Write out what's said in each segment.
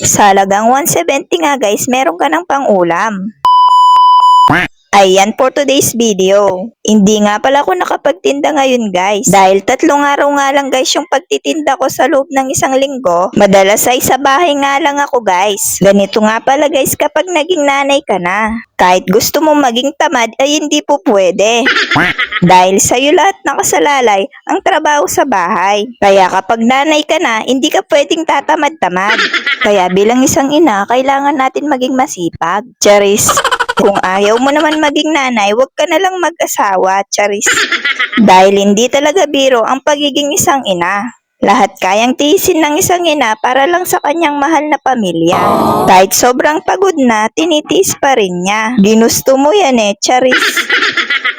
Sa halagang 170 nga guys, meron ka ng pang-ulam. Ayan for today's video. Hindi nga pala ako nakapagtinda ngayon guys. Dahil 3 araw nga lang guys yung pagtitinda ko sa loob ng 1 linggo. Madalas ay sa bahay nga lang ako guys. Ganito nga pala guys kapag naging nanay ka na. Kahit gusto mo maging tamad ay hindi po pwede. Dahil sa'yo lahat nakasalalay ang trabaho sa bahay. Kaya kapag nanay ka na, hindi ka pwedeng tatamad-tamad. Kaya bilang isang ina, kailangan natin maging masipag. Charis. Kung ayaw mo naman maging nanay, huwag ka na lang mag-asawa, charis. Dahil hindi talaga biro ang pagiging isang ina. Lahat kayang tiisin ng isang ina para lang sa kanyang mahal na pamilya. Kahit sobrang pagod na, tinitiis pa rin niya. Ginusto mo yan charis.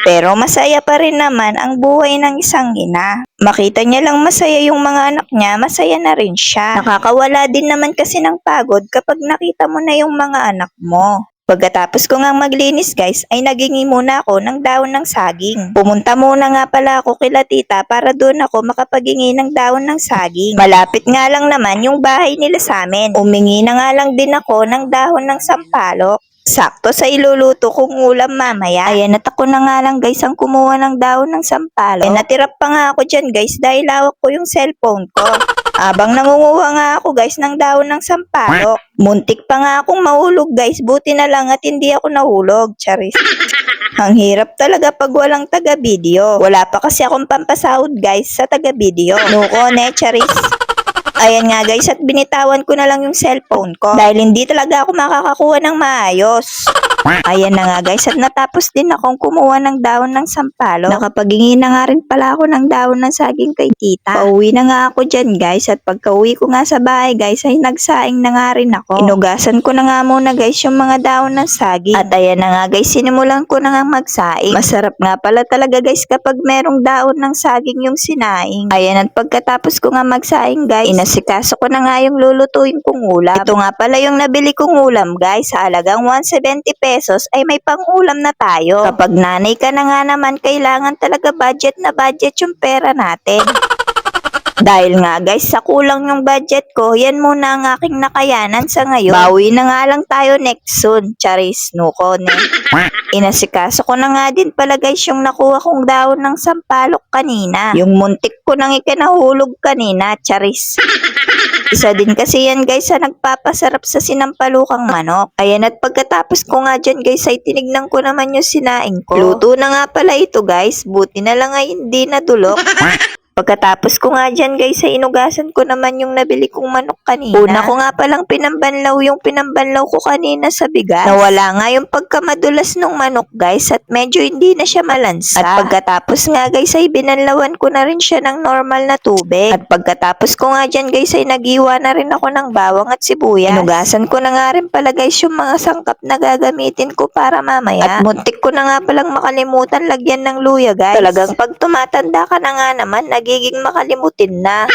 Pero masaya pa rin naman ang buhay ng isang ina. Makita niya lang masaya yung mga anak niya, masaya na rin siya. Nakakawala din naman kasi ng pagod kapag nakita mo na yung mga anak mo. Pagkatapos ko nga maglinis guys, ay nagingi muna ako ng dahon ng saging. Pumunta muna nga pala ako kila tita para doon ako makapagingi ng dahon ng saging. Malapit nga lang naman yung bahay nila sa amin. Umingi na nga lang din ako ng dahon ng sampalok. Sakto sa iluluto kong ulam mamaya. Ayan at ako na nga lang guys ang kumuha ng dahon ng sampalok. Natira pa nga ako dyan guys dahil hawak ko yung cellphone ko. Abang nangunguha nga ako guys ng dahon ng sampalok. Muntik pa nga akong mahulog guys, buti na lang at hindi ako nahulog, charis. Ang hirap talaga pag walang taga-video. Wala pa kasi akong pampasahod guys sa taga-video. Nuko charis. Ayan nga guys at binitawan ko na lang yung cellphone ko dahil hindi talaga ako makakakuha ng maayos. Ayan na nga guys at natapos din akong kumuha ng dahon ng sampalok. Nakapaghingi na nga rin pala ako ng dahon ng saging kay tita. Pauwi na nga ako dyan guys at pagka-uwi ko nga sa bahay guys ay nagsaing na nga rin ako. Inugasan ko na nga muna guys yung mga dahon ng saging. At ayan na nga guys sinimulan ko na nga magsaing. Masarap nga pala talaga guys kapag merong dahon ng saging yung sinaing. Ayan at pagkatapos ko nga magsaing guys, inasikaso ko na nga yung lulutuin kong ulam. Ito nga pala yung nabili kong ulam guys sa halagang 170 pesos ay may pang-ulam na tayo. Kapag nanay ka na nga naman, kailangan talaga budget na budget yung pera natin. Dahil nga guys, sa kulang yung budget ko, yan muna ang aking nakayanan sa ngayon. Bawi na nga lang tayo next soon. Charis, nuko ne. Inasikaso ko na nga din pala guys yung nakuha kong dahon ng sampalok kanina. Yung muntik ko nang ikinahulog kanina, charis. Isa din kasi yan guys sa nagpapasarap sa sinampalukang manok. Ayan at pagkatapos ko nga dyan guys ay tinignan ko naman yung sinaing ko. Luto na nga pala ito guys, buti na lang ay hindi nadulok. Pagkatapos ko nga dyan guys ay inugasan ko naman yung nabili kong manok kanina. Una ko nga palang pinambanlaw yung pinambanlaw ko kanina sa bigas. Nawala nga yung pagkamadulas ng manok guys at medyo hindi na siya malansa. At pagkatapos nga guys ay binanlawan ko na rin siya ng normal na tubig. At pagkatapos ko nga dyan guys ay naghiwa na rin ako ng bawang at sibuyas. Inugasan ko na nga rin pala guys yung mga sangkap na gagamitin ko para mamaya. At muntik ko na nga palang makalimutan lagyan ng luya guys. Talagang pag tumatanda ka na nga naman nagiging makalimutin na.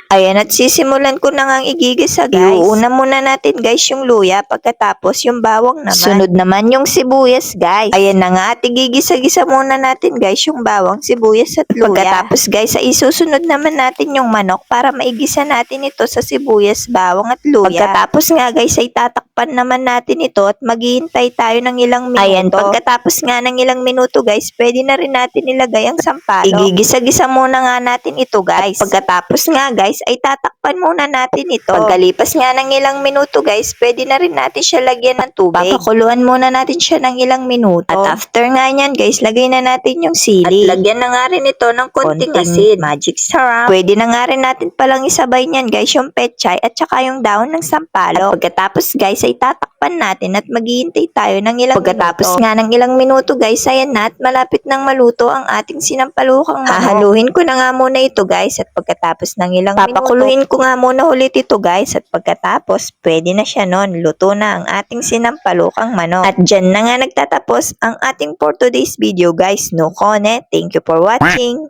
Ayan at sisimulan ko na ngang igigisa guys. Iuuna muna natin guys yung luya pagkatapos yung bawang naman. Sunod naman yung sibuyas guys. Ayan na nga at igigisa-gisa muna natin guys yung bawang, sibuyas at luya. Pagkatapos guys ay isusunod naman natin yung manok para maigisa natin ito sa sibuyas, bawang at luya. Pagkatapos nga guys ay tatakpan naman natin ito at maghihintay tayo ng ilang minuto. Ayan pagkatapos nga ng ilang minuto guys pwede na rin natin ilagay ang sampalok. Igigisa-gisa muna nga natin ito guys. At pagkatapos nga guys ay tatakpan muna natin ito. Pagkalipas nga ng ilang minuto guys, pwede na rin natin siya lagyan ng tubig. Papakuluan muna natin siya ng ilang minuto. At after nga nyan guys, lagay na natin yung sili. At lagyan na nga rin ito ng konting asin. Magic sarap. Pwede na nga rin natin palang isabay nyan guys yung pechay at saka yung dahon ng sampalok. At pagkatapos guys ay tatakpan natin at maghihintay tayo ng ilang pagkatapos minuto. Nga ng ilang minuto guys, ayan na at malapit nang maluto ang ating sinampalukang manok. Hahaluin ko na nga muna ito guys at pagkatapos ng ilang papakuluin ko nga muna ulit ito guys at pagkatapos pwede na siya nun. Luto na ang ating sinampalukang manok. At dyan na nga nagtatapos ang ating for today's video guys. No comment. Thank you for watching.